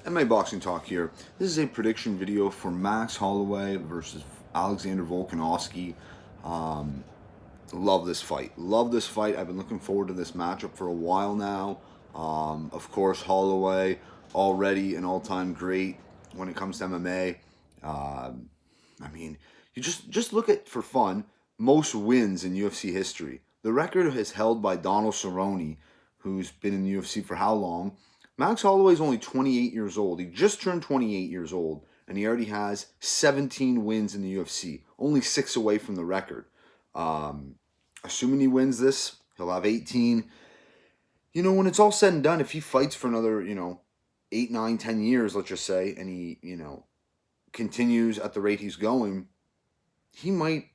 MMA Boxing Talk here. This is a prediction video for Max Holloway versus Alexander Volkanovski. Um, love this fight. Love this fight. I've been looking forward to this matchup for a while now. Of course, Holloway already an all-time great when it comes to MMA. I mean, you just look at for fun most wins in UFC history. The record is held by Donald Cerrone, who's been in the UFC for how long? Max Holloway's only 28 years old. He just turned 28 years old, and he already has 17 wins in the UFC, only 6 away from the record. Um, Assuming he wins this, he'll have 18. You know, when it's all said and done, if he fights for another, 8, 9, 10 years, let's just say, and he, continues at the rate he's going, he might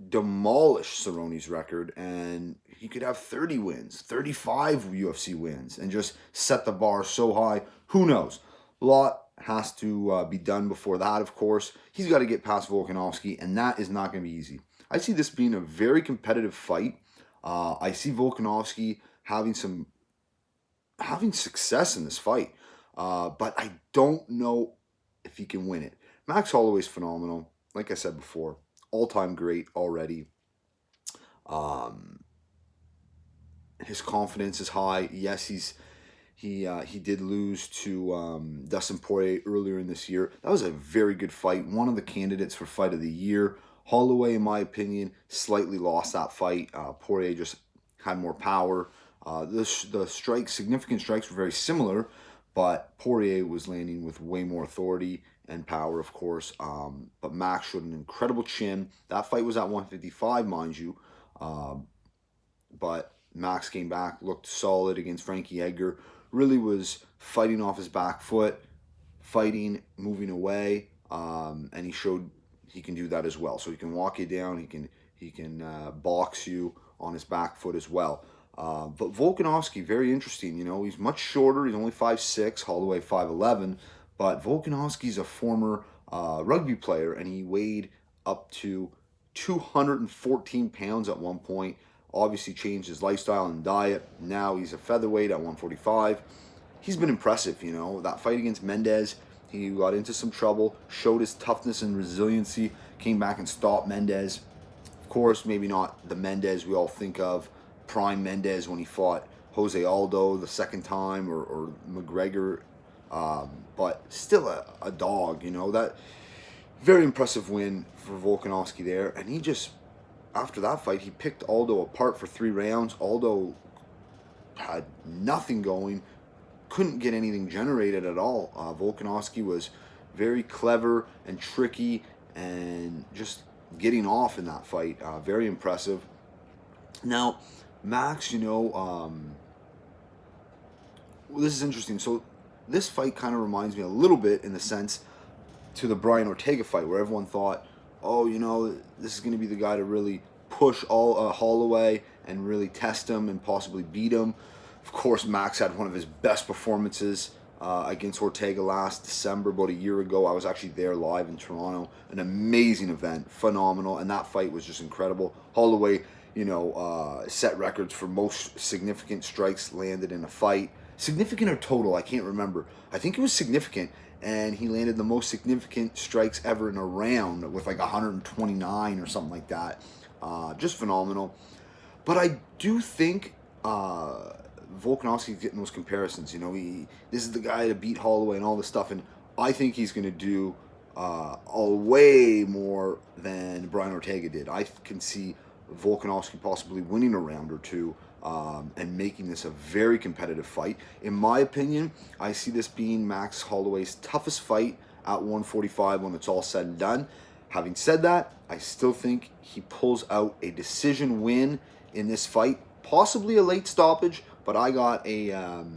demolish Cerrone's record and he could have 30 wins, 35 UFC wins, and just set the bar so high. Who knows? A lot has to be done before that, of course. He's got to get past Volkanovski, and that is not going to be easy. I see this being a very competitive fight. I see Volkanovski having success in this fight, but I don't know if he can win it. Max Holloway's phenomenal. Like I said before, all-time great already. Um, his confidence is high. Yes, he did lose to Dustin Poirier earlier in this year. That was a very good fight. One of the candidates for fight of the year. Holloway, in my opinion, slightly lost that fight. Poirier just had more power. The strikes, significant strikes, were very similar, but Poirier was landing with way more authority and power, of course. But Max showed an incredible chin. That fight was at 155, mind you. But Max came back, looked solid against Frankie Edgar. Really was fighting off his back foot, moving away, and he showed he can do that as well. So he can walk you down. He can box you on his back foot as well. But Volkanovski, very interesting. You know, he's much shorter. He's only 5'6", Holloway 5'11". But Volkanovski's a former rugby player, and he weighed up to 214 pounds at one point. Obviously changed his lifestyle and diet. Now he's a featherweight at 145. He's been impressive, you know. That fight against Mendez, he got into some trouble, showed his toughness and resiliency, came back and stopped Mendez. Of course, maybe not the Mendez we all think of, prime Mendez when he fought Jose Aldo the second time, or McGregor, but still a dog, you know. That very impressive win for Volkanovski there, and he just, after that fight, he picked Aldo apart for 3 rounds. Aldo had nothing going, couldn't get anything generated at all. Volkanovski was very clever and tricky and just getting off in that fight. Very impressive. Now, Max, well, this is interesting. So this fight kind of reminds me a little bit in the sense to the Brian Ortega fight, where everyone thought, oh, this is going to be the guy to really push Holloway and really test him and possibly beat him. Of course, Max had one of his best performances against Ortega last December, about a year ago. I was actually there live in Toronto. An amazing event, phenomenal, and that fight was just incredible. Holloway, set records for most significant strikes landed in a fight. Significant or total, I can't remember. I think it was significant, and he landed the most significant strikes ever in a round with like 129 or something like that. Just phenomenal. But I do think Volkanovski's getting those comparisons. This is the guy to beat Holloway and all this stuff, and I think he's going to do way more than Brian Ortega did. I can see Volkanovski possibly winning a round or two and making this a very competitive fight. In my opinion, I see this being Max Holloway's toughest fight at 145 when it's all said and done. Having said that, I still think he pulls out a decision win in this fight, possibly a late stoppage, but I got a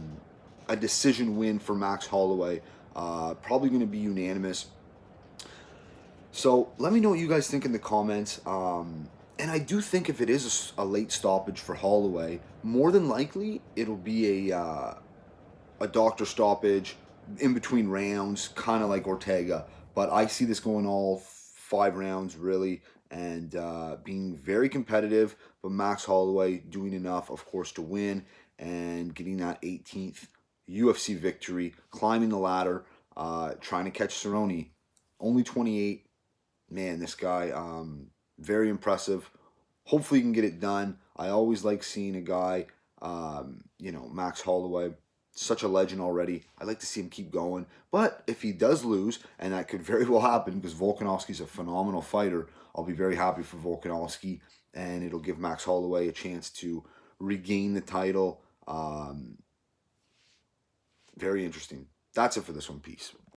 decision win for Max Holloway. Probably going to be unanimous. So let me know what you guys think in the comments. And I do think if it is a late stoppage for Holloway, more than likely it'll be a doctor stoppage in between rounds, kind of like Ortega. But I see this going all 5 rounds, really, and being very competitive, but Max Holloway doing enough, of course, to win and getting that 18th UFC victory, climbing the ladder, trying to catch Cerrone. Only 28. Man, this guy, very impressive. Hopefully he can get it done. I always like seeing a guy, Max Holloway, such a legend already. I'd like to see him keep going. But if he does lose, and that could very well happen because Volkanovski's a phenomenal fighter, I'll be very happy for Volkanovski, and it'll give Max Holloway a chance to regain the title. Very interesting. That's it for this one. Peace.